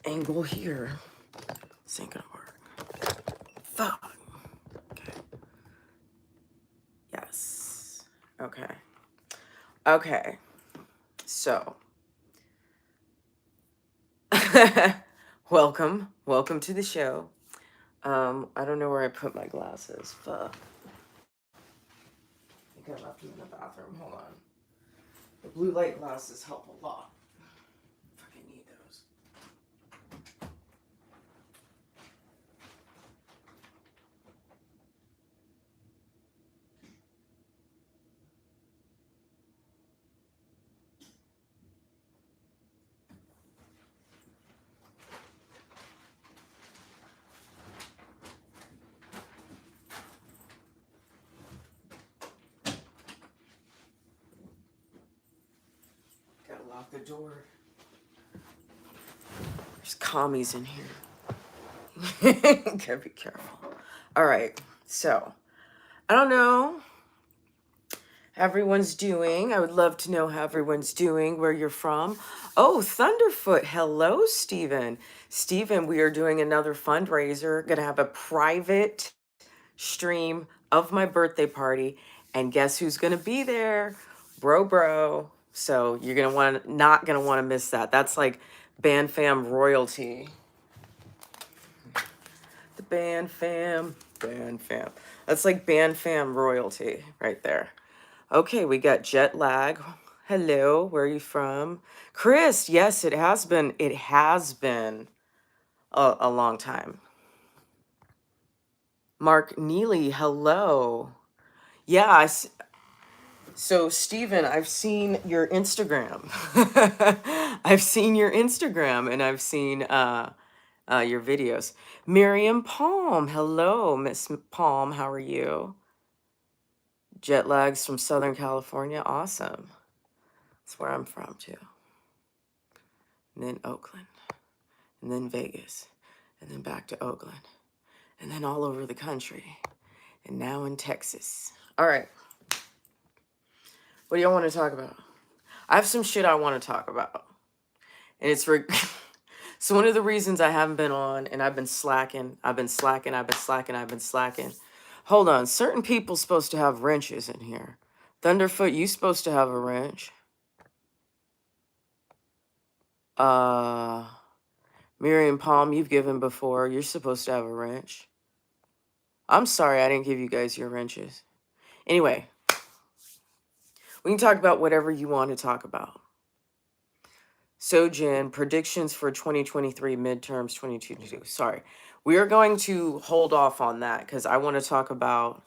angle here. This ain't gonna work. Fuck. Okay. Yes. Okay. Okay. So, welcome to the show. I don't know where I put my glasses. Fuck. I think I left them in the bathroom. Hold on. The blue light glasses help a lot. Fucking need those. Gotta lock the door. There's commies in here. Gotta be careful. All right. So, I don't know how everyone's doing. I would love to know how everyone's doing, where you're from. Oh, Thunderfoot. Hello, Stephen. Stephen, we are doing another fundraiser. Gonna have a private stream of my birthday party. And guess who's gonna be there? Bro. So you're not gonna want to miss that. That's like band fam royalty. The band fam. That's like band fam royalty right there. Okay, we got jet lag. Hello, where are you from? Chris, yes, it has been a long time. Mark Neely, hello. Yeah, so Stephen, I've seen your Instagram. I've seen your Instagram and I've seen your videos. Miriam Palm, hello, Miss Palm, how are you? Jet lags from Southern California, awesome. That's where I'm from too. And then Oakland, and then Vegas, and then back to Oakland, and then all over the country, and now in Texas. All right. What do y'all want to talk about? I have some shit I want to talk about. And it's so one of the reasons I haven't been on and I've been slacking. Hold on, certain people supposed to have wrenches in here. Thunderfoot, you supposed to have a wrench. Miriam Palm, you've given before. You're supposed to have a wrench. I'm sorry I didn't give you guys your wrenches. Anyway, we can talk about whatever you want to talk about. So, Jen, predictions for 2023 midterms 2022. Sorry. We are going to hold off on that because I want to talk about...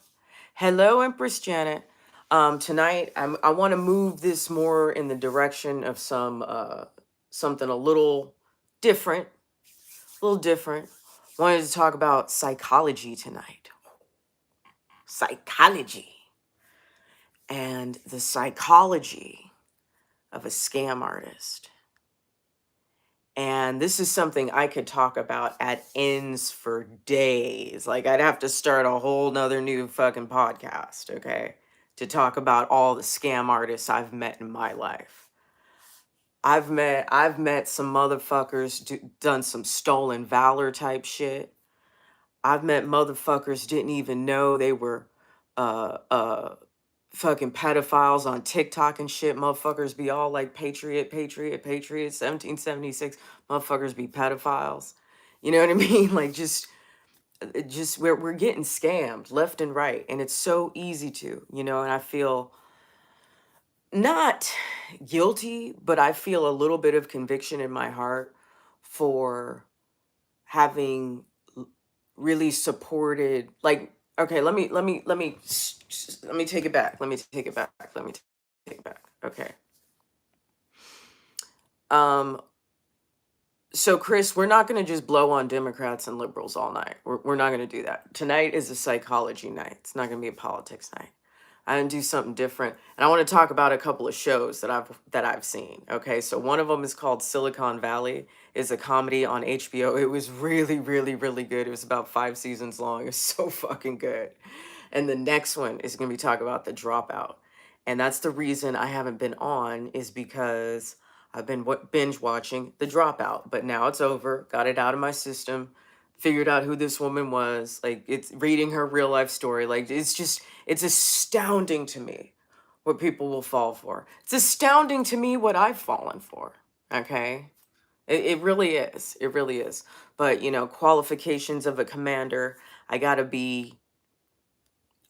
Hello, Empress Janet. Tonight, I want to move this more in the direction of something a little different. Wanted to talk about psychology tonight. Psychology. And the psychology of a scam artist. And this is something I could talk about at ends for days. Like I'd have to start a whole nother new fucking podcast, okay? To talk about all the scam artists I've met in my life. I've met some motherfuckers done some stolen valor type shit. I've met motherfuckers didn't even know they were fucking pedophiles on TikTok and shit. Motherfuckers be all like patriot, 1776. Motherfuckers be pedophiles. You know what I mean? Like just we're getting scammed left and right. And it's so easy to, and I feel not guilty, but I feel a little bit of conviction in my heart for having really supported, like, okay, let me take it back. Okay. So Chris, we're not going to just blow on Democrats and liberals all night. We're not going to do that. Tonight is a psychology night. It's not going to be a politics night. I'm going to do something different. And I want to talk about a couple of shows that I've seen. Okay. So one of them is called Silicon Valley. It's a comedy on HBO. It was really, really, really good. It was about 5 seasons long. It's so fucking good. And the next one is going to be talking about The Dropout. And that's the reason I haven't been on, is because I've been binge watching The Dropout, but now it's over. Got it out of my system. Figured out who this woman was. Like, it's reading her real life story. Like, it's astounding to me what people will fall for. It's astounding to me what I've fallen for. Okay? It really is. It really is. But, qualifications of a commander, I got to be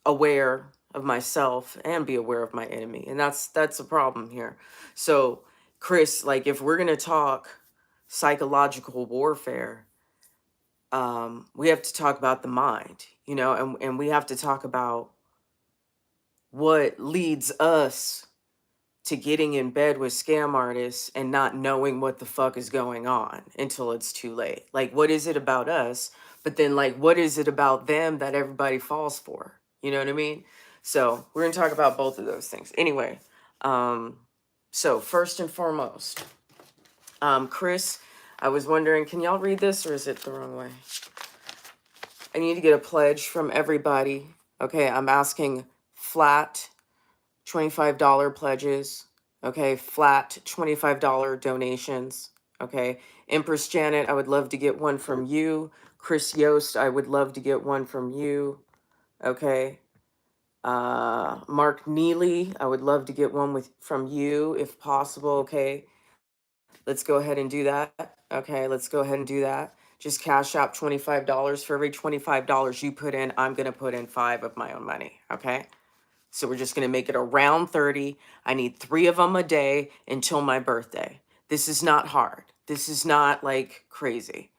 aware of myself and be aware of my enemy. And that's a problem here. So, Chris, like, if we're going to talk psychological warfare, we have to talk about the mind, and we have to talk about what leads us to getting in bed with scam artists and not knowing what the fuck is going on until it's too late. Like, what is it about us? But then, like, what is it about them that everybody falls for? You know what I mean? So we're going to talk about both of those things. Anyway, so first and foremost, Chris, I was wondering, can y'all read this or is it the wrong way? I need to get a pledge from everybody. Okay, I'm asking flat $25 pledges, okay, flat $25 donations, okay. Empress Janet, I would love to get one from you. Chris Yost, I would love to get one from you, okay. Mark Neely, I would love to get one from you if possible, okay. Let's go ahead and do that, okay, let's go ahead and do that. Just cash out $25. For every $25 you put in, I'm gonna put in 5 of my own money, okay. So we're just going to make it around 30. I need 3 of them a day until my birthday. This is not hard. This is not like crazy.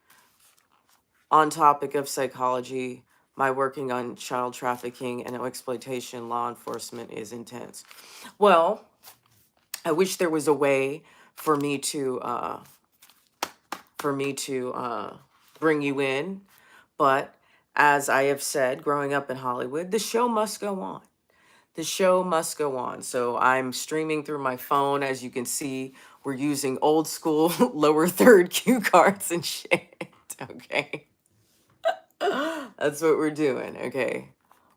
On topic of psychology, my working on child trafficking and exploitation law enforcement is intense. Well, I wish there was a way for me to bring you in, but as I have said, growing up in Hollywood, the show must go on. The show must go on. So I'm streaming through my phone. As you can see, we're using old school lower third cue cards and shit. Okay. That's what we're doing. Okay.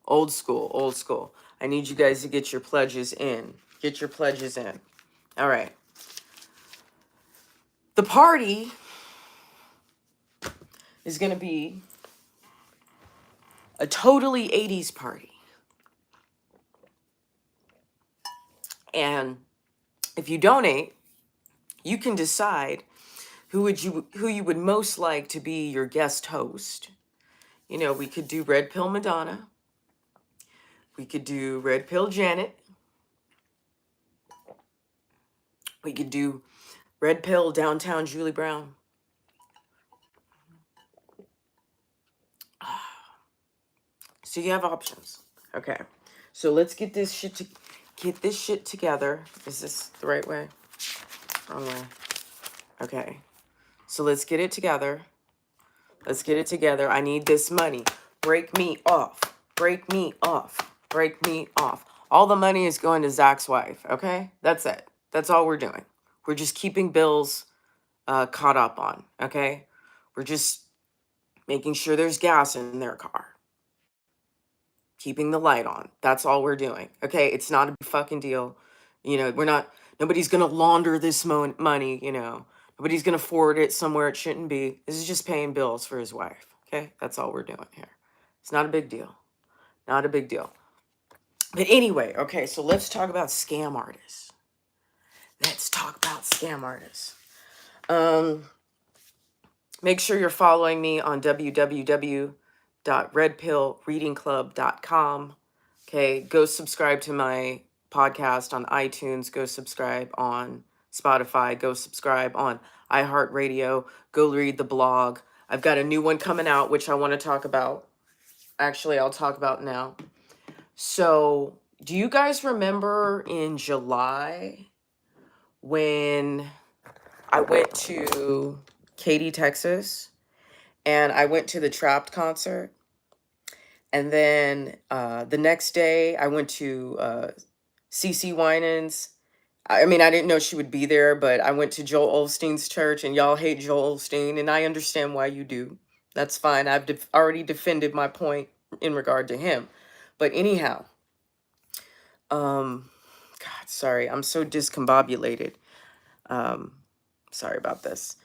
Old school, old school. I need you guys to get your pledges in. Get your pledges in. All right. The party is going to be a totally 80s party. And if you donate, you can decide who you would most like to be your guest host. We could do Red Pill Madonna. We could do Red Pill Janet. We could do Red Pill Downtown Julie Brown. So you have options. Okay. So let's get this shit together. Is this the right way? Wrong way. Okay. So let's get it together. Let's get it together. I need this money. Break me off. Break me off. Break me off. All the money is going to Zach's wife. Okay? That's it. That's all we're doing. We're just keeping bills caught up on. Okay? We're just making sure there's gas in their car. Keeping the light on. That's all we're doing. Okay? It's not a big fucking deal. Nobody's going to launder this money, Nobody's going to forward it somewhere it shouldn't be. This is just paying bills for his wife. Okay? That's all we're doing here. It's not a big deal. Not a big deal. But anyway, okay, so let's talk about scam artists. Let's talk about scam artists. Make sure you're following me on www.redpillreadingclub.com. Okay, go subscribe to my podcast on iTunes. Go subscribe on Spotify. Go subscribe on iHeartRadio. Go read the blog. I've got a new one coming out, which I want to talk about. Actually, I'll talk about now. So, do you guys remember in July when I went to Katy, Texas, and I went to the Trapped concert? And then the next day, I went to CC Winans. I mean, I didn't know she would be there, but I went to Joel Osteen's church, and y'all hate Joel Osteen, and I understand why you do. That's fine. I've already defended my point in regard to him. But anyhow, God, sorry, I'm so discombobulated. Sorry about this.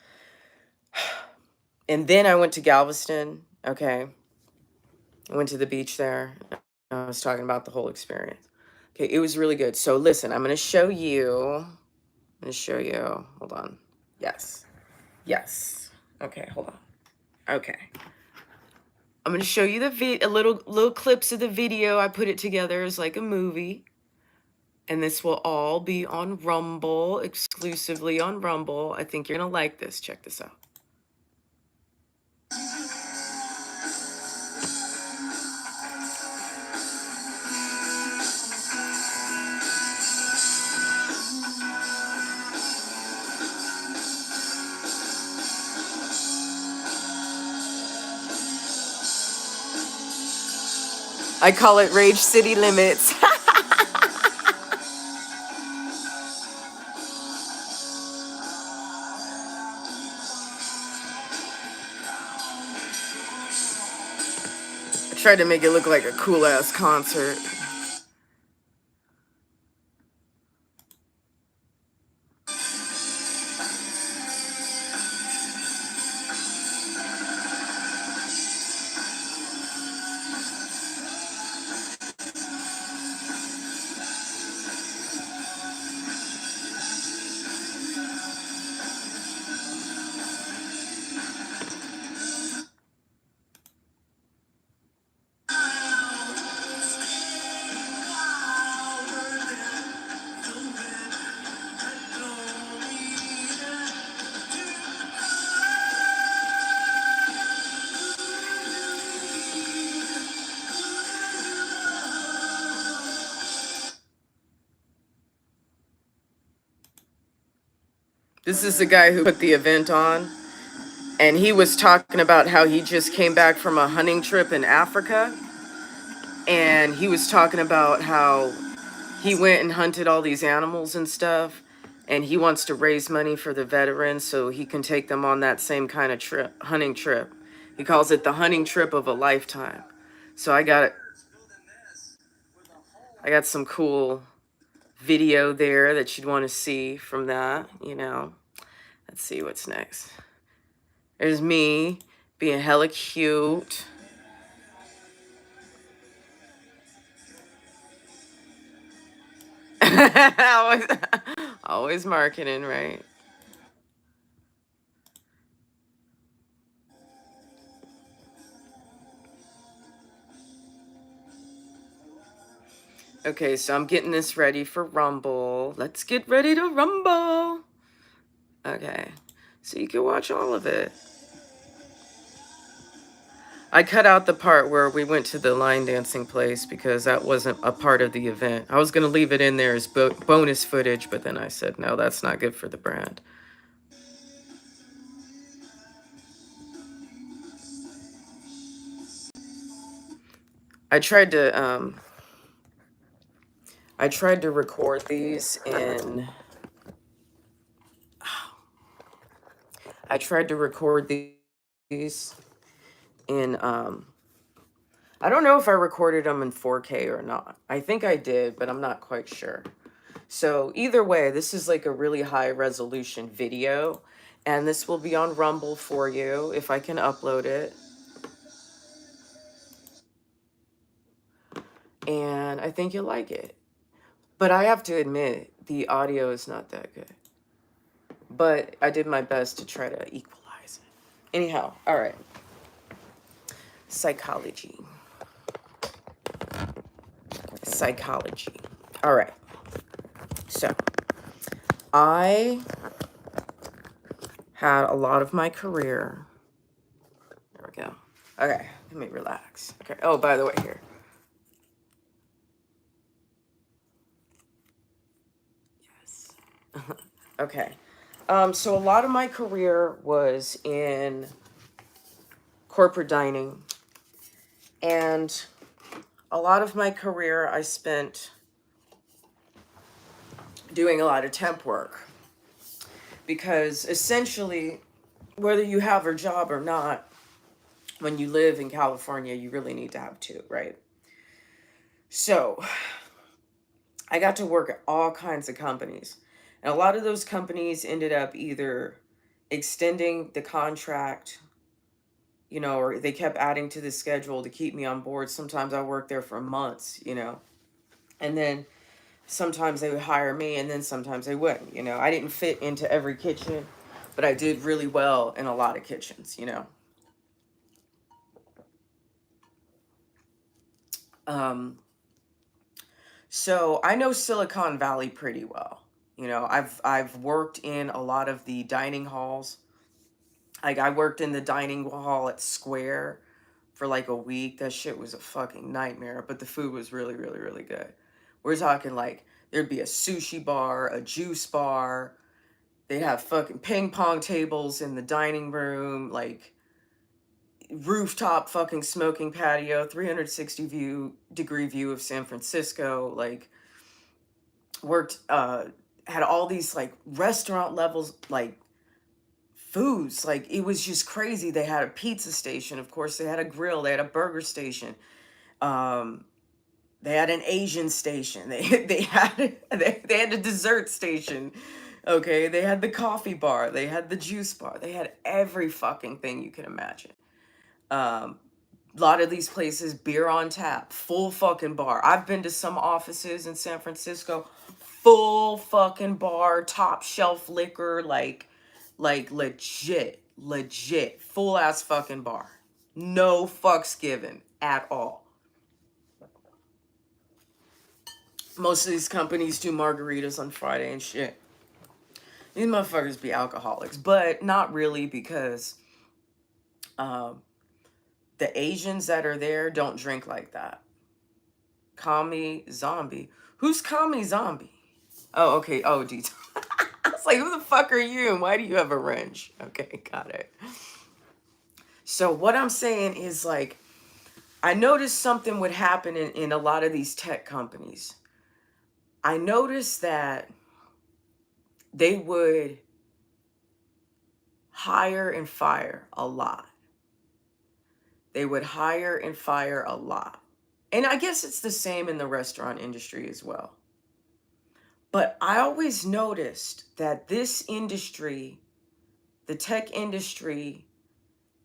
And then I went to Galveston. Okay. I went to the beach there. I was talking about the whole experience. Okay, it was really good. So listen, I'm going to show you. Hold on. Yes. Yes. Okay, hold on. Okay. I'm going to show you a little clips of the video. I put it together as like a movie. And this will all be on Rumble, exclusively on Rumble. I think you're going to like this. Check this out. I call it Rage City Limits. I tried to make it look like a cool ass concert. This is the guy who put the event on, and he was talking about how he just came back from a hunting trip in Africa, and he was talking about how he went and hunted all these animals and stuff, and he wants to raise money for the veterans so he can take them on that same kind of hunting trip. He calls it the hunting trip of a lifetime. So I got some cool video there that you'd want to see from that, you know. Let's see what's next. There's me being hella cute. always, always marketing, right? Okay, so I'm getting this ready for Rumble. Let's get ready to Rumble. Okay, so you can watch all of it. I cut out the part where we went to the line dancing place because that wasn't a part of the event. I was going to leave it in there as bonus footage, but then I said, no, that's not good for the brand. I tried to record these in I don't know if I recorded them in 4K or not. I think I did, but I'm not quite sure. So either way, this is like a really high resolution video, and this will be on Rumble for you if I can upload it. And I think you'll like it. But I have to admit, the audio is not that good. But I did my best to try to equalize it. Anyhow, all right. Psychology. All right. So, I had a lot of my career. There we go. Okay, let me relax. Okay. Oh, by the way, here. Yes. Okay. So a lot of my career was in corporate dining, and a lot of my career I spent doing a lot of temp work, because essentially, whether you have a job or not, when you live in California, you really need to have two, right? So I got to work at all kinds of companies. And a lot of those companies ended up either extending the contract, you know, or they kept adding to the schedule to keep me on board. Sometimes I worked there for months, you know, and then sometimes they would hire me and then sometimes they wouldn't, you know. I didn't fit into every kitchen, but I did really well in a lot of kitchens, you know. Um, so I know Silicon Valley pretty well. You know, I've worked in a lot of the dining halls. Like I worked in the dining hall at Square for like a week. That shit was a fucking nightmare, but the food was really, really, really good. We're talking like there'd be a sushi bar, a juice bar. They'd have fucking ping pong tables in the dining room, like rooftop fucking smoking patio, 360 degree view of San Francisco. Like worked, had all these like restaurant levels, like foods. Like it was just crazy. They had a pizza station, of course. They had a grill. They had a burger station. Um, they had an Asian station. They had a dessert station. Okay, they had the coffee bar. They had the juice bar. They had every fucking thing you can imagine. Um, a lot of these places, beer on tap, full fucking bar. I've been to some offices in San Francisco, full fucking bar, top shelf liquor, like legit, full ass fucking bar. No fucks given at all. Most of these companies do margaritas on Friday and shit. These motherfuckers be alcoholics, but not really because um, the Asians that are there don't drink like that. Kami Zombie. Who's Kami Zombie? Oh, okay. Oh, I was like, who the fuck are you? And why do you have a wrench? Okay, got it. So what I'm saying is like, I noticed something would happen in a lot of these tech companies. I noticed that they would hire and fire a lot. They would hire and fire a lot. And I guess it's the same in the restaurant industry as well. But I always noticed that this industry, the tech industry,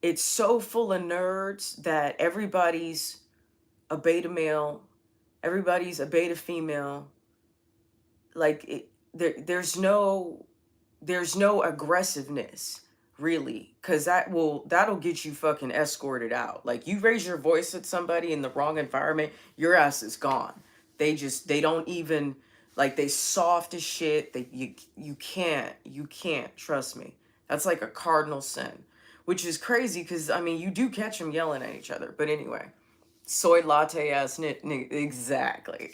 it's so full of nerds that everybody's a beta male, everybody's a beta female. Like there's no aggressiveness really, because that'll get you fucking escorted out. Like you raise your voice at somebody in the wrong environment, your ass is gone. They don't even, like, they soft as shit. You can't trust me. That's like a cardinal sin, which is crazy because I mean you do catch them yelling at each other. But anyway, soy latte ass exactly.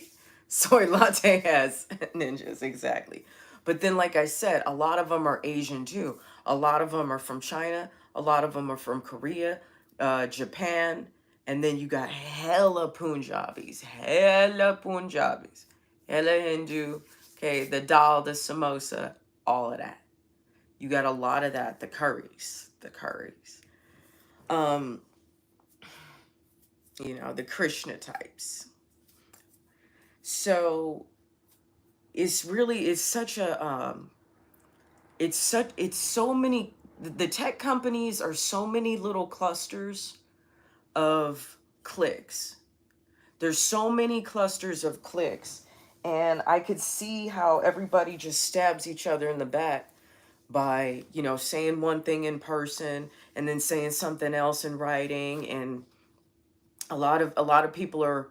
Soy latte ass ninjas, exactly. But then, like I said, a lot of them are Asian too. A lot of them are from China. A lot of them are from Korea, Japan, and then you got hella Punjabis, hella Hindu. Okay, the dal, the samosa, all of that. You got a lot of that. The curries. Um, the Krishna types. So it's such a it's so many, the tech companies are so many little clusters of cliques. There's so many clusters of cliques, and I could see how everybody just stabs each other in the back by, saying one thing in person and then saying something else in writing. And a lot of people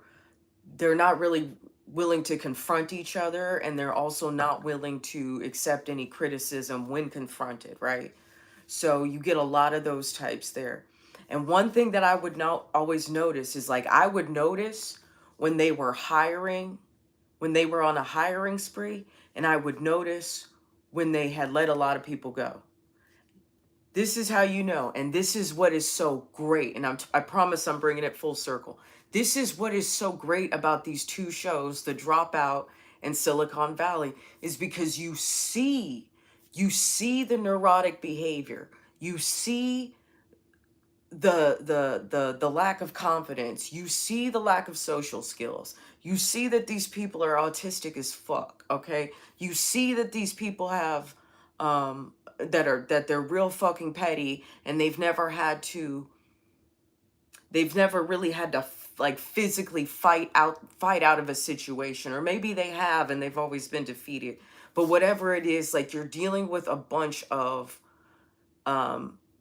they're not really willing to confront each other, and they're also not willing to accept any criticism when confronted, right? So you get a lot of those types there. And one thing that I would not always notice is, like, I would notice when they were hiring, when they were on a hiring spree, and I would notice when they had let a lot of people go. This is how you know, and this is what is so great, and I promise I'm bringing it full circle. This is what is so great about these two shows, The Dropout and Silicon Valley, is because you see the neurotic behavior. You see the lack of confidence. You see the lack of social skills. You see that these people are autistic as fuck, okay? You see that these people have that they're real fucking petty, and they've never really had to like physically fight out of a situation, or maybe they have and they've always been defeated. But whatever it is, like, you're dealing with a bunch of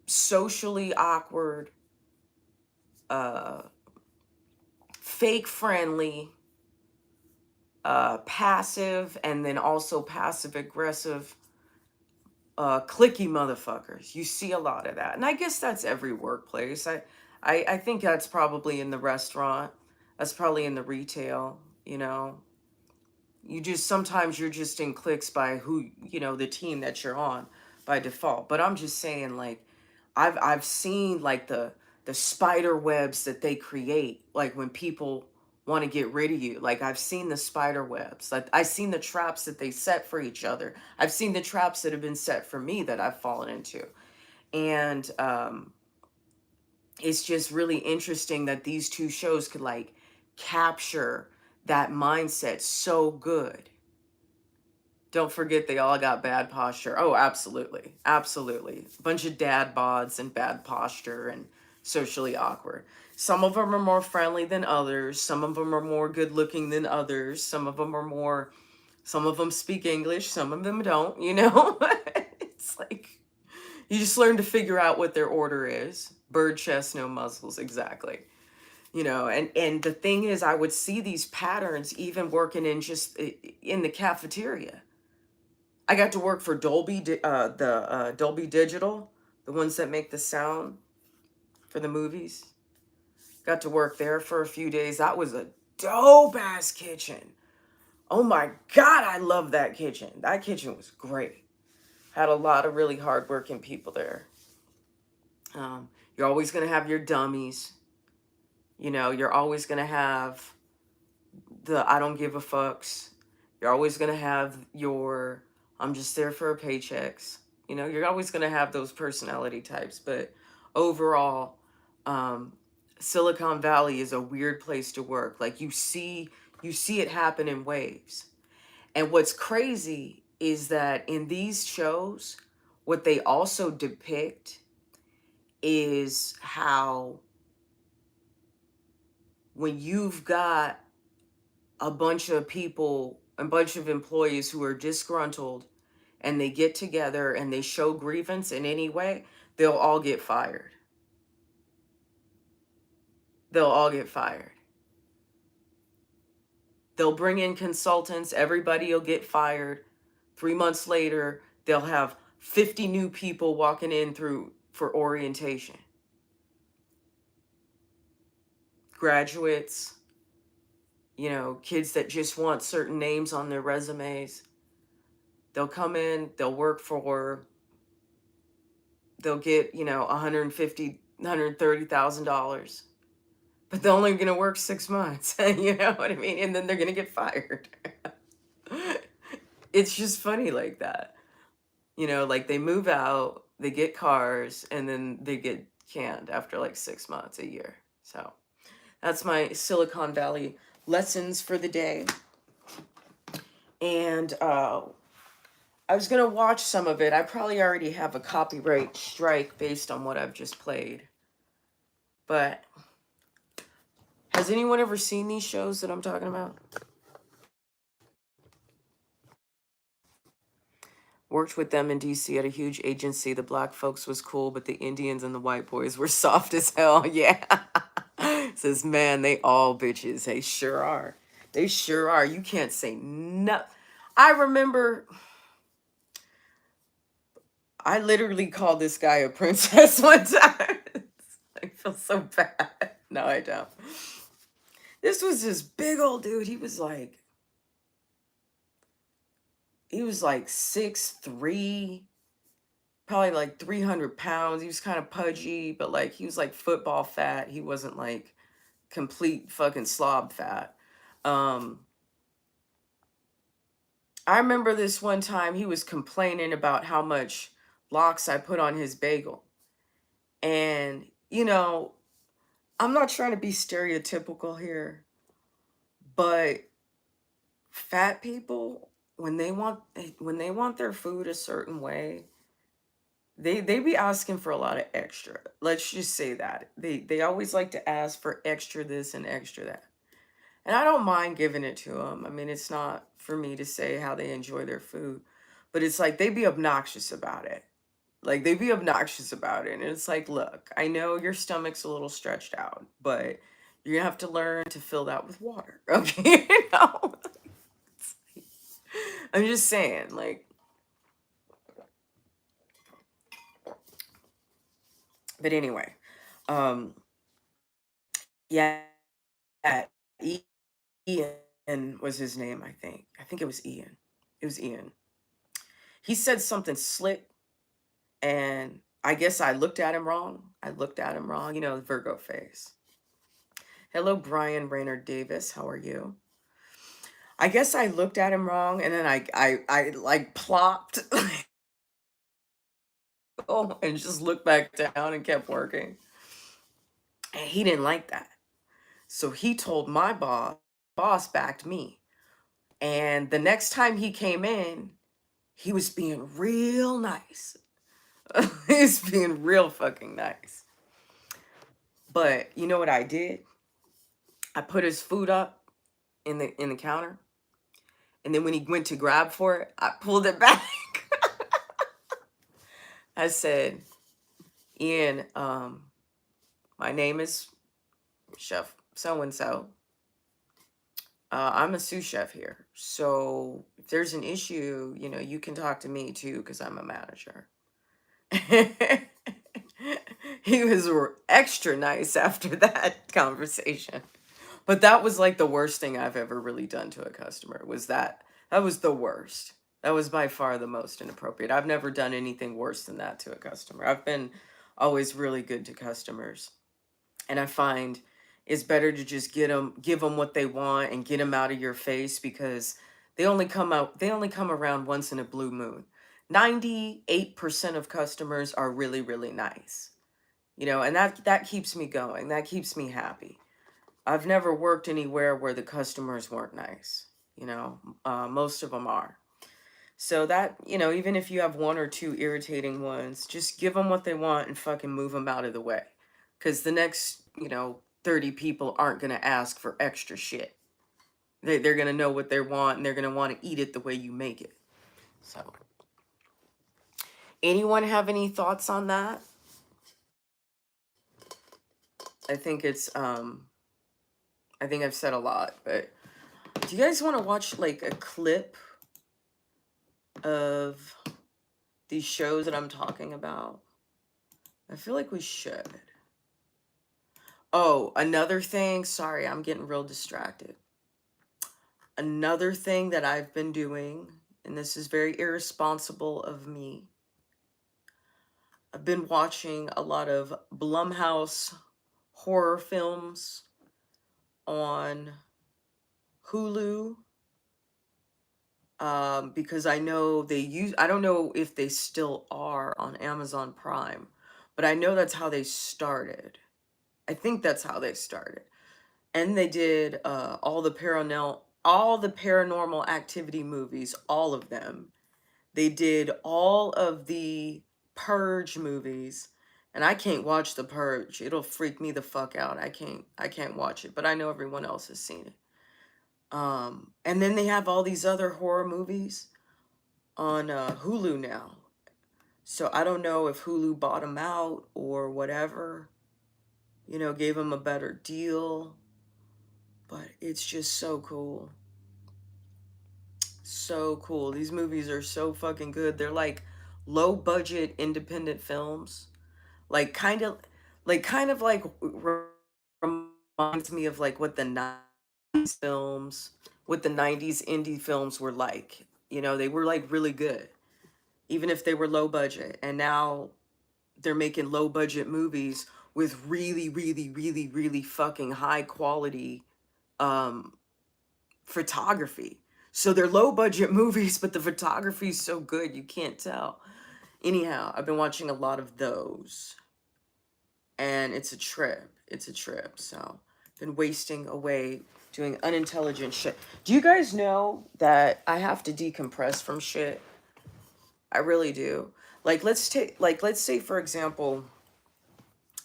socially awkward, uh fake friendly, passive, and then also passive aggressive, clicky motherfuckers. You see a lot of that. And I guess that's every workplace. I think that's probably in the restaurant. That's probably in the retail, you know. You just, sometimes you're just in cliques by who, the team that you're on by default. But I'm just saying, like, I've seen like the spider webs that they create, like when people want to get rid of you. Like, I've seen the spider webs. Like, I've seen the traps that they set for each other. I've seen the traps that have been set for me that I've fallen into. And it's just really interesting that these two shows could like capture that mindset so good. Don't forget, they all got bad posture. Oh, absolutely. Absolutely. A bunch of dad bods and bad posture and socially awkward. Some of them are more friendly than others. Some of them are more good looking than others. Some of them speak English. Some of them don't, you know? It's like, you just learn to figure out what their order is. Bird chest, no muzzles. Exactly. You know, and the thing is, I would see these patterns even working in just in the cafeteria. I got to work for Dolby Digital, the ones that make the sound for the movies. Got to work there for a few days. That was a dope ass kitchen. Oh my God, I love that kitchen. That kitchen was great. Had a lot of really hardworking people there. You're always gonna have your dummies. You know, you're always gonna have the I don't give a fucks. You're always gonna have your I'm just there for paychecks. You know, you're always gonna have those personality types. But overall, um, Silicon Valley is a weird place to work. Like, you see it happen in waves. And what's crazy is that in these shows, what they also depict is how when you've got a bunch of people, a bunch of employees who are disgruntled, and they get together and they show grievance in any way, they'll all get fired. They'll all get fired. They'll bring in consultants, everybody will get fired. 3 months later, they'll have 50 new people walking in through for orientation. Graduates, you know, kids that just want certain names on their resumes. They'll come in, they'll get, $150,000, $130,000, but they're only going to work 6 months. You know what I mean? And then they're going to get fired. It's just funny like that. You know, like, they move out, they get cars, and then they get canned after like 6 months, a year. So that's my Silicon Valley lessons for the day. And I was going to watch some of it. I probably already have a copyright strike based on what I've just played. But has anyone ever seen these shows that I'm talking about? Worked with them in DC at a huge agency. The black folks was cool, but the Indians and the white boys were soft as hell. Yeah. Says, man, they all bitches. They sure are. They sure are. You can't say no. I remember I literally called this guy a princess one time. I feel so bad. No, I don't. This was this big old dude. He was like 6'3", probably like 300 pounds. He was kind of pudgy, but like he was like football fat. He wasn't like complete fucking slob fat. I remember this one time he was complaining about how much lox I put on his bagel. And you know, I'm not trying to be stereotypical here, but fat people, when they want their food a certain way, they be asking for a lot of extra. Let's just say that. They always like to ask for extra this and extra that. And I don't mind giving it to them. I mean, it's not for me to say how they enjoy their food, but it's like they be obnoxious about it. Like they be obnoxious about it. And it's like, look, I know your stomach's a little stretched out, but you're gonna have to learn to fill that with water. Okay. You know? I'm just saying, like, but anyway, um, yeah, Ian was his name, I think. I think it was Ian. It was Ian. He said something slick, and I guess I looked at him wrong. I looked at him wrong, you know, the Virgo face. Hello, Brian Raynor Davis. How are you? I guess I looked at him wrong, and then I like plopped and just looked back down and kept working. And he didn't like that. So he told my boss backed me. And the next time he came in, he was being real nice. He's being real fucking nice. But you know what I did? I put his food up in the counter, and then when he went to grab for it, I pulled it back. I said, Ian, my name is Chef so and so. I'm a sous chef here, so if there's an issue, you know, you can talk to me too, because I'm a manager. He was extra nice after that conversation. But that was like the worst thing I've ever really done to a customer, was that. That was the worst. That was by far the most inappropriate. I've never done anything worse than that to a customer. I've been always really good to customers. And I find it's better to just give them what they want and get them out of your face, because they only come around once in a blue moon. 98% of customers are really, really nice. You know, and that keeps me going. That keeps me happy. I've never worked anywhere where the customers weren't nice. You know, most of them are. So that, you know, even if you have one or two irritating ones, just give them what they want and fucking move them out of the way. Because the next, you know, 30 people aren't going to ask for extra shit. They're going to know what they want, and they're going to want to eat it the way you make it. So, anyone have any thoughts on that? I think I think I've said a lot, but do you guys want to watch like a clip of these shows that I'm talking about? I feel like we should. Oh, another thing. Sorry, I'm getting real distracted. Another thing that I've been doing, and this is very irresponsible of me, I've been watching a lot of Blumhouse horror films on Hulu, because I know I don't know if they still are on Amazon Prime, but I know that's how they started. I think that's how they started. And they did all the paranormal activity movies, all of them. They did all of the Purge movies, and I can't watch the Purge. It'll freak me the fuck out. I can't watch it, but I know everyone else has seen it. And then they have all these other horror movies on Hulu now. So I don't know if Hulu bought them out or whatever, you know, gave them a better deal, but it's just so cool. So cool. These movies are so fucking good. They're like low budget independent films. Like kind of like reminds me of like what the 90s films, what the 90s indie films were like. You know, they were like really good, even if they were low budget. And now they're making low budget movies with really, really, really, really fucking high quality um photography. So they're low budget movies, but the photography is so good you can't tell. Anyhow, I've been watching a lot of those. and it's a trip. It's a trip. So been wasting away doing unintelligent shit. Do you guys know that I have to decompress from shit? I really do. Like let's say for example,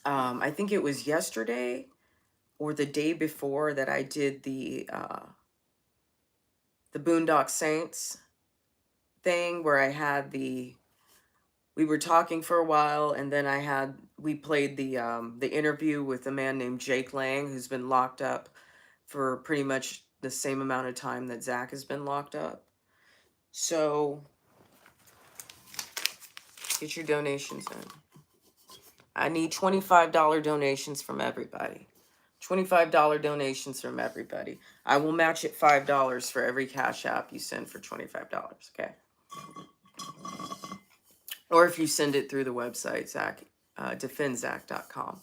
I think it was yesterday or the day before that I did the Boondock Saints thing where I had we were talking for a while, and then we played the interview with a man named Jake Lang, who's been locked up for pretty much the same amount of time that Zach has been locked up. So get your donations in. I need $25 donations from everybody. $25 donations from everybody. I will match it $5 for every Cash App you send for $25, okay? Or if you send it through the website, defendzach.com.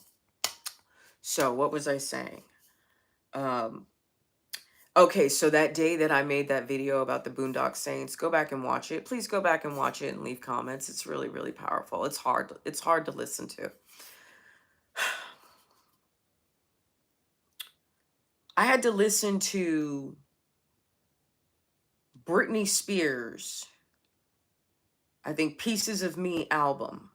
So what was I saying? Okay, so that day that I made that video about the Boondock Saints, go back and watch it. Please go back and watch it and leave comments. It's really, really powerful. It's hard to listen to. I had to listen to Britney Spears, I think Pieces of Me album,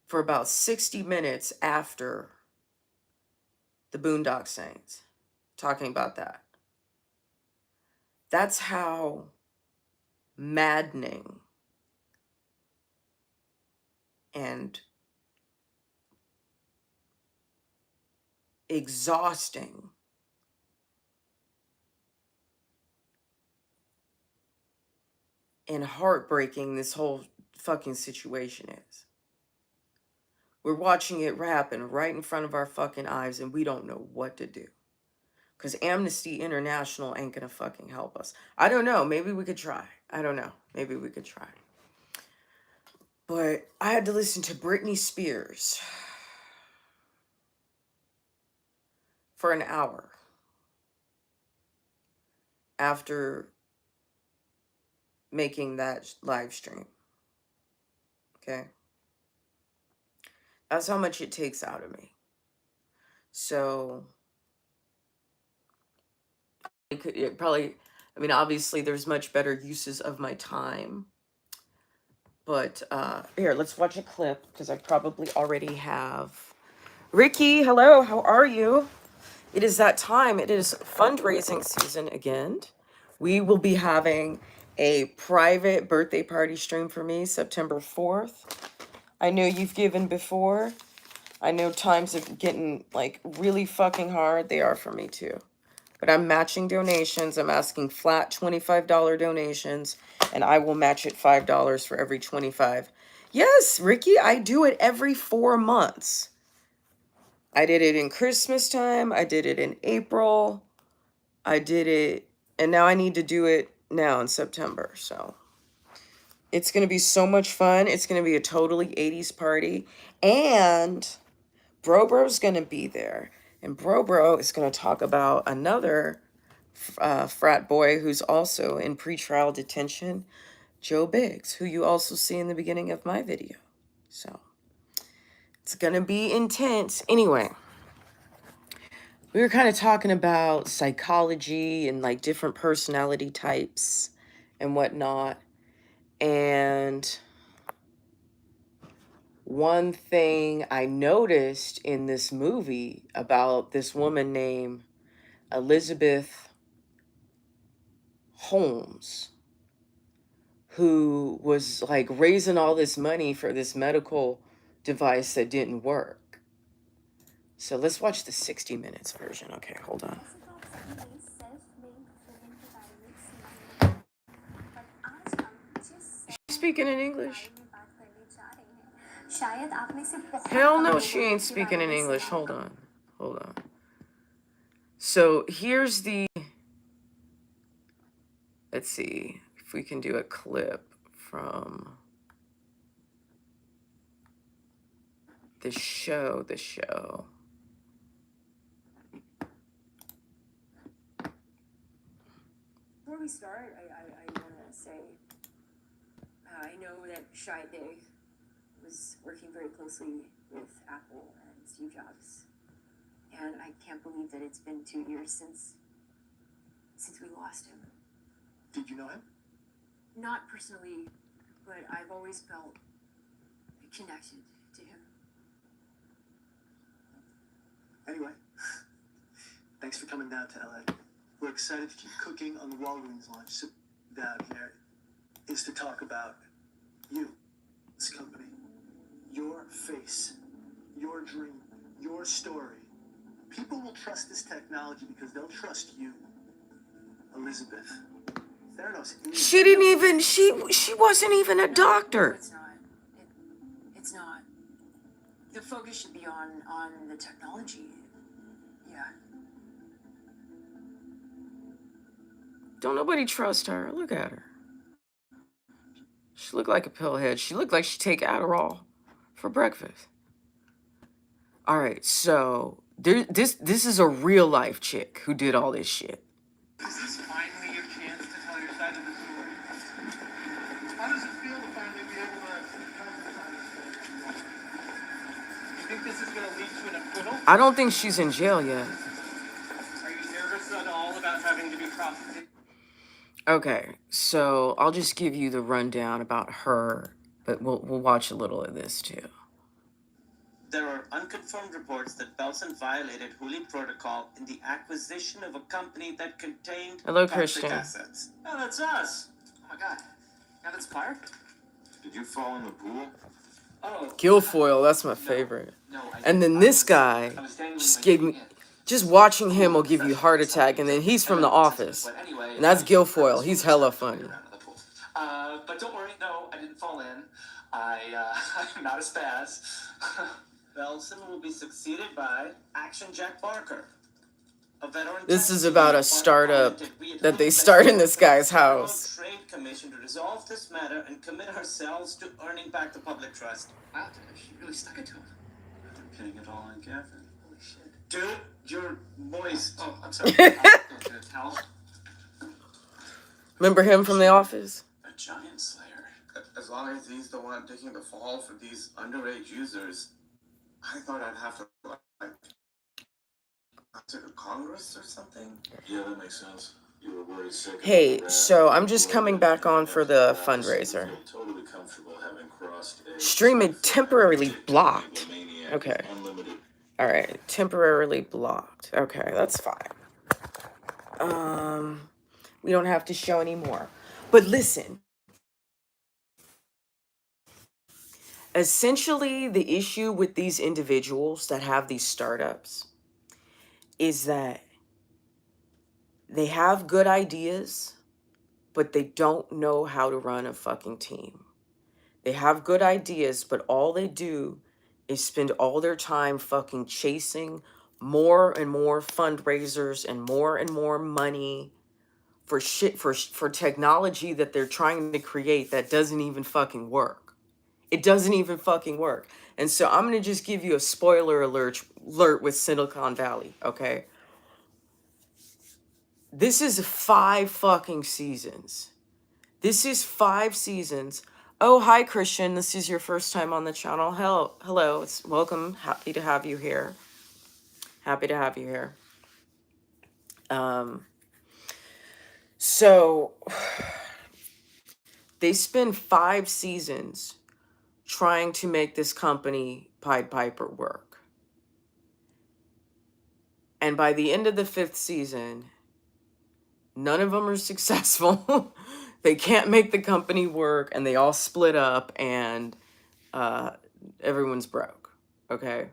for about 60 minutes after the Boondock Saints, talking about that. That's how maddening and exhausting and heartbreaking this whole fucking situation is. We're watching it happen right in front of our fucking eyes, and we don't know what to do. Because Amnesty International ain't gonna fucking help us. I don't know. Maybe we could try. I don't know. Maybe we could try. But I had to listen to Britney Spears for an hour after making that live stream. Okay? That's how much it takes out of me. So it probably, I mean, obviously there's much better uses of my time. But here, let's watch a clip because I probably already have. Ricky, hello, how are you? It is that time. It is fundraising season again. We will be having a private birthday party stream for me September 4th. I know you've given before. I know times are getting like really fucking hard. They are for me too. But I'm matching donations. I'm asking flat $25 donations, and I will match it $5 for every 25. Yes, Ricky, I do it every 4 months. I did it in Christmas time. I did it in April. I did it, and now I need to do it now in September. So it's going to be so much fun. It's going to be a totally 80s party. And Bro's going to be there. And Bro is going to talk about another frat boy who's also in pretrial detention, Joe Biggs, who you also see in the beginning of my video. So it's going to be intense. Anyway, we were kind of talking about psychology and like different personality types and whatnot. And one thing I noticed in this movie about this woman named Elizabeth Holmes, who was like raising all this money for this medical device that didn't work. So let's watch the 60 minutes version. Okay, hold on. Is she speaking in English? Hell no, she ain't speaking in English. Hold on. Hold on. So here's the, let's see if we can do a clip from the show. Before we start, I want to say, I know that Shy Day was working very closely with Apple and Steve Jobs. And I can't believe that it's been 2 years since we lost him. Did you know him? Not personally, but I've always felt connected to him. Anyway, thanks for coming down to LA. We're excited to keep cooking on the Walgreens launch. So down here is to talk about you, this company, your face, your dream, your story. People will trust this technology because they'll trust you, Elizabeth. Theranos. She didn't even, she wasn't even a doctor. No, it's not. It's not. The focus should be on the technology. Yeah. Don't nobody trust her. Look at her. She looked like a pillhead. She looked like she'd take Adderall for breakfast. All right, so this is a real life chick who did all this shit. This is finally your chance to tell your side of the story. How does it feel to finally be able to tell your side of the story? You think this is going to lead to an acquittal? I don't think she's in jail yet. Are you nervous at all about having to be prosecuted? Okay, so I'll just give you the rundown about her, but we'll watch a little of this too. There are unconfirmed reports that Belson violated Hooli Protocol in the acquisition of a company that contained Hello, Patriot Christian. assets. Oh, that's us. Oh my god. Got inspired? Did you fall in the pool? Oh, Guilfoyle, that's my favorite. no. And then this guy just gave me, just watching him will give you a heart attack, and then he's from The Office. And that's Guilfoyle. He's hella funny. But don't worry, no, I didn't fall in. I'm not a spaz. Belson will be succeeded by Action Jack Barker, a veteran. This is about a startup that they start in this guy's house. Trade Commission to resolve this matter and commit ourselves to earning back the public trust. Wow, she really stuck it to him. I'm pinning it all on Catherine. Holy shit. Dude, you're moist. Oh, I'm sorry. I'm gonna towel. Remember him from The Office? A giant slayer. As long as he's the one taking the fall for these underage users, I thought I'd have to, like, to Congress or something. Yeah, that makes sense. You were worried sick. Hey, so I'm just coming back on for the fundraiser. Totally comfortable having crossed a Streaming temporarily blocked. maniac Okay. with unlimited. All right, temporarily blocked. Okay, that's fine. We don't have to show anymore. But listen. Essentially, the issue with these individuals that have these startups is that they have good ideas, but they don't know how to run a fucking team. They have good ideas, but all they do is spend all their time fucking chasing more and more fundraisers and more money for shit, for technology that they're trying to create that doesn't even fucking work. It doesn't even fucking work. And so I'm going to just give you a spoiler alert with Silicon Valley, okay? This is 5 fucking seasons. This is 5 seasons. Oh, hi, Christian. This is your first time on the channel. Hello. It's welcome. Happy to have you here. Happy to have you here. So they spend 5 seasons trying to make this company Pied Piper work. And by the end of the 5th season, none of them are successful. They can't make the company work, and they all split up, and everyone's broke. Okay?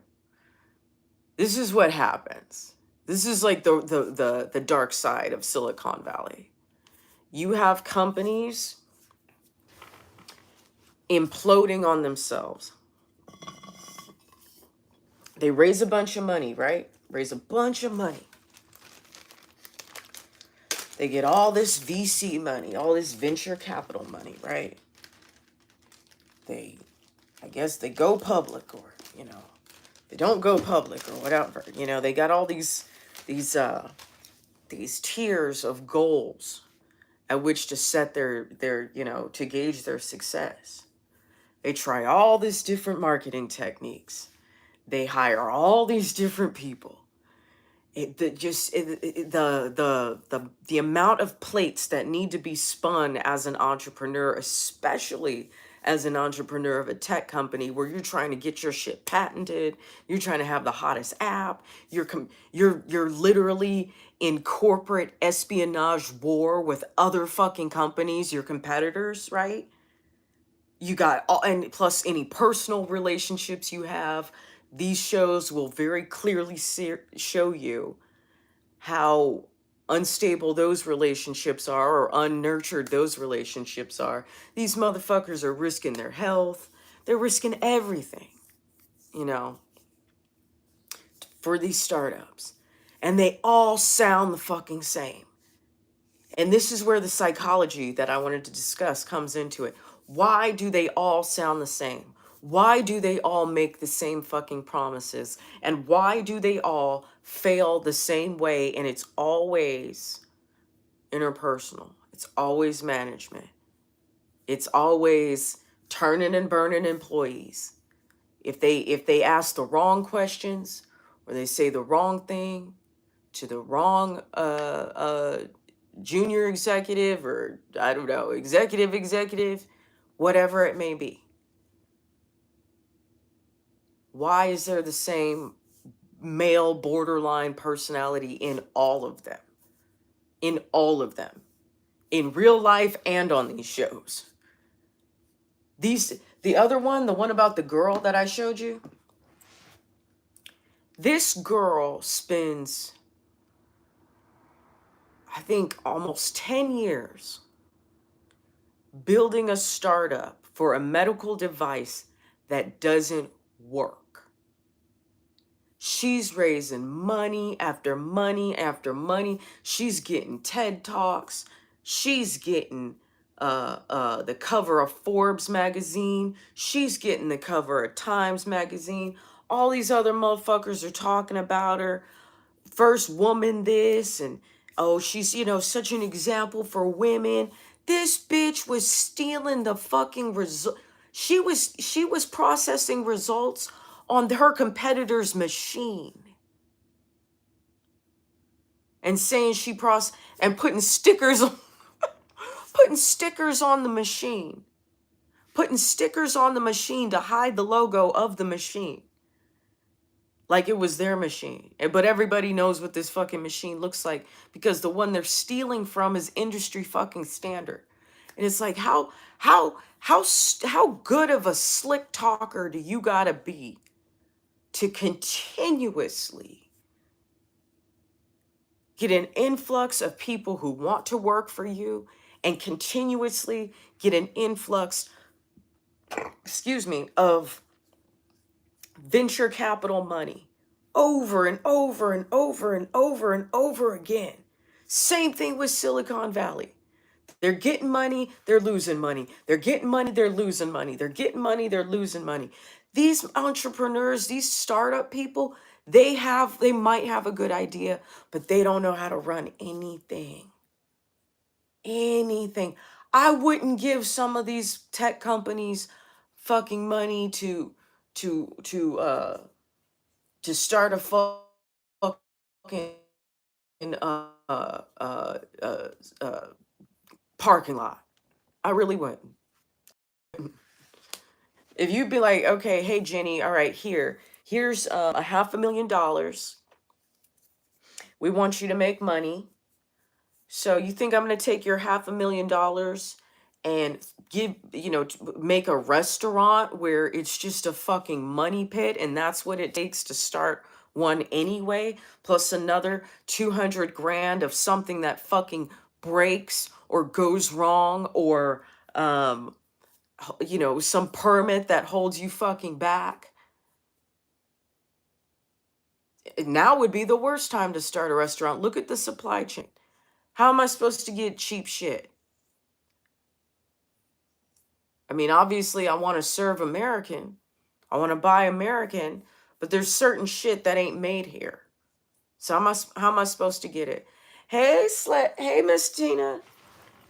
This is what happens. This is like the dark side of Silicon Valley. You have companies imploding on themselves. They raise a bunch of money, right? Raise a bunch of money. They get all this VC money, all this venture capital money, right? I guess they go public, or, they don't go public or whatever. They got all these tiers of goals at which to set their to gauge their success. They try all these different marketing techniques. They hire all these different people. The amount of plates that need to be spun as an entrepreneur, especially as an entrepreneur of a tech company where you're trying to get your shit patented, you're trying to have the hottest app, you're literally in corporate espionage war with other fucking companies, your competitors, right? You got all, and plus any personal relationships you have. These shows will very clearly show you how unstable those relationships are or unnurtured those relationships are. These motherfuckers are risking their health. They're risking everything, you know, for these startups. And they all sound the fucking same. And this is where the psychology that I wanted to discuss comes into it. Why do they all sound the same? Why do they all make the same fucking promises? And why do they all fail the same way? And it's always interpersonal. It's always management. It's always turning and burning employees. If they ask the wrong questions or they say the wrong thing to the wrong junior executive, or I don't know, executive, whatever it may be. Why is there the same male borderline personality in all of them? In all of them. In real life and on these shows. The other one, the one about the girl that I showed you, this girl spends, I think, almost 10 years building a startup for a medical device that doesn't work. She's raising money after money after money. She's getting TED Talks. She's getting the cover of Forbes magazine. She's getting the cover of Times magazine. All these other motherfuckers are talking about her. First woman this, and oh, she's, you know, such an example for women. This bitch was stealing the fucking result. She was processing results on her competitor's machine and saying and putting stickers on putting stickers on the machine. Putting stickers on the machine to hide the logo of the machine. Like it was their machine. But everybody knows what this fucking machine looks like because the one they're stealing from is industry fucking standard. And it's like, how good of a slick talker do you gotta be to continuously get an influx of people who want to work for you and continuously get an influx, of venture capital money over and over and over and over and over again. Same thing with Silicon Valley. They're getting money, they're losing money. They're getting money, they're losing money. They're getting money, they're losing money. These entrepreneurs, these startup people, they might have a good idea, but they don't know how to run anything. Anything. I wouldn't give some of these tech companies fucking money to start a fucking parking lot. I really wouldn't. If you'd be like, okay, hey Jenny, all right, here's $500,000. We want you to make money. So you think I'm going to take your $500,000 and make a restaurant where it's just a fucking money pit and that's what it takes to start one anyway, plus another 200 grand of something that fucking breaks or goes wrong or, some permit that holds you fucking back. Now would be the worst time to start a restaurant. Look at the supply chain. How am I supposed to get cheap shit? I mean, obviously, I want to serve American. I want to buy American, but there's certain shit that ain't made here. So how am I supposed to get it? Hey, hey, Miss Tina.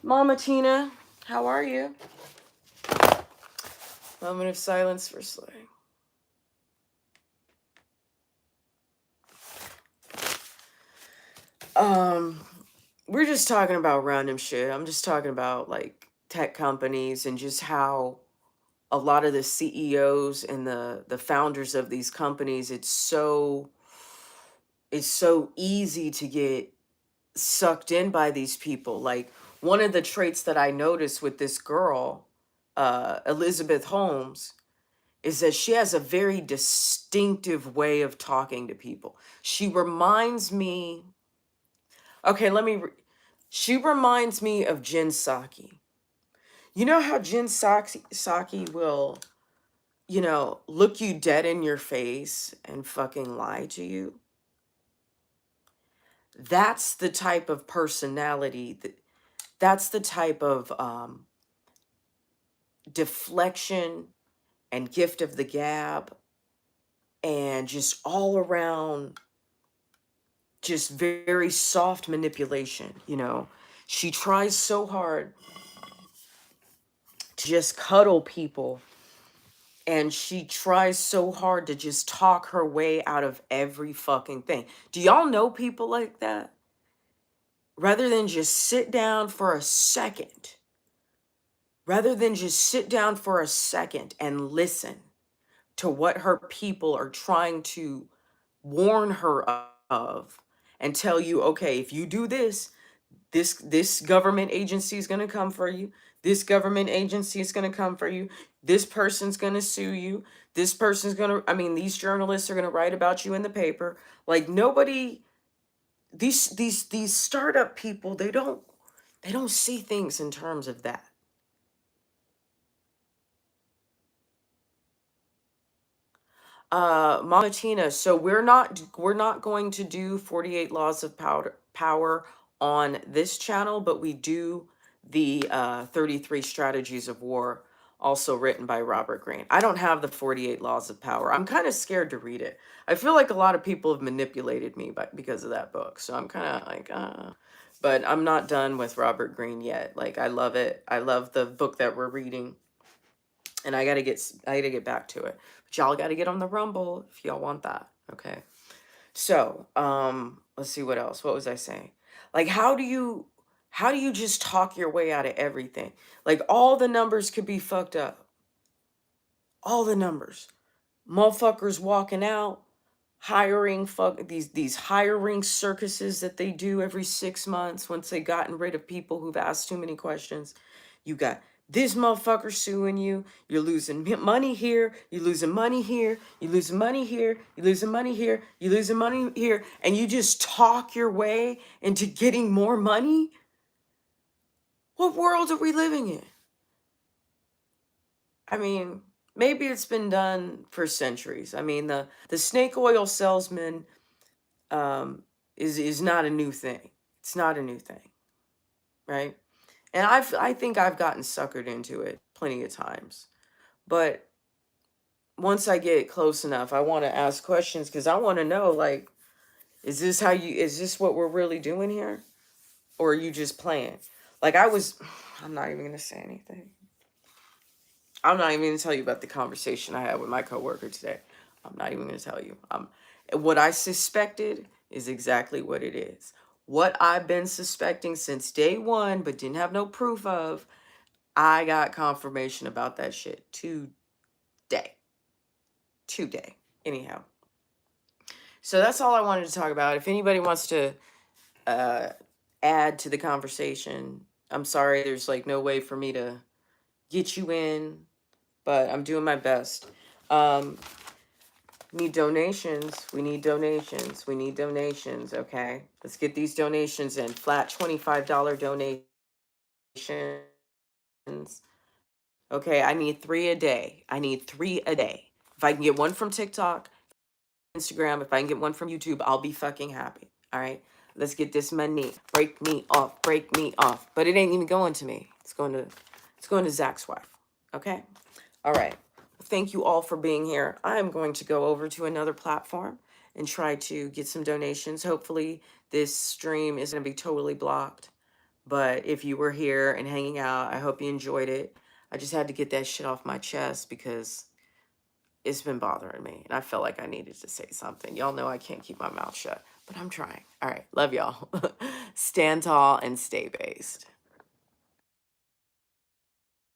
Mama Tina, how are you? Moment of silence for Slay. We're just talking about random shit. I'm just talking about like tech companies and just how a lot of the CEOs and the founders of these companies, it's so easy to get sucked in by these people. Like one of the traits that I noticed with this girl, Elizabeth Holmes, is that she has a very distinctive way of talking to people. She reminds me, okay, she reminds me of Jen Psaki. You know how Jen Psaki will, you know, look you dead in your face and fucking lie to you? That's the type of personality, that's the type of deflection and gift of the gab and just all around just very soft manipulation, you know. She tries so hard to just cuddle people, and she tries so hard to just talk her way out of every fucking thing. Do y'all know people like that? Rather than just sit down for a second, and listen to what her people are trying to warn her of and tell you, okay, if you do this, this government agency is going to come for you. This government agency is going to come for you. This person's going to sue you. This person's going to, I mean, these journalists are going to write about you in the paper. Like nobody, these startup people, they don't see things in terms of that. Mama Tina, so we're not going to do 48 Laws of Power on this channel, but we do the 33 Strategies of War, also written by Robert Greene. I don't have the 48 Laws of Power. I'm kind of scared to read it. I feel like a lot of people have manipulated me because of that book, so I'm kind of like, but I'm not done with Robert Greene yet. Like, I love it. I love the book that we're reading, and I gotta get back to it. But y'all gotta get on the Rumble if y'all want that. Okay. So, let's see what else. What was I saying? Like, how do you just talk your way out of everything? Like, all the numbers could be fucked up. All the numbers. Motherfuckers walking out, hiring these hiring circuses that they do every 6 months once they gotten rid of people who've asked too many questions. You got this motherfucker suing you. You're losing money here. You're losing money here. You're losing money here. You're losing money here. You're losing money here. And you just talk your way into getting more money? What world are we living in? I mean, maybe it's been done for centuries. I mean, the snake oil salesman is not a new thing. It's not a new thing, right? And I think I've gotten suckered into it plenty of times. But once I get close enough, I want to ask questions because I want to know, like, is this what we're really doing here? Or are you just playing? Like I'm not even going to say anything. I'm not even going to tell you about the conversation I had with my coworker today. I'm not even going to tell you. What I suspected is exactly what it is. What I've been suspecting since day one, but didn't have no proof of, I got confirmation about that shit today. Anyhow. So that's all I wanted to talk about. If anybody wants to add to the conversation, I'm sorry, there's like no way for me to get you in, but I'm doing my best. Need donations. We need donations. We need donations. Okay, let's get these donations in. Flat $25 donations. Okay, I need 3 a day. I need 3 a day. If I can get one from TikTok, Instagram, if I can get one from YouTube, I'll be fucking happy. All right, let's get this money. Break me off. Break me off. But it ain't even going to me. It's going to Zach's wife. Okay. All right. Thank you all for being here. I'm going to go over to another platform and try to get some donations. Hopefully this stream isn't going to be totally blocked. But if you were here and hanging out, I hope you enjoyed it. I just had to get that shit off my chest because it's been bothering me. And I felt like I needed to say something. Y'all know I can't keep my mouth shut, but I'm trying. All right. Love y'all. Stand tall and stay based.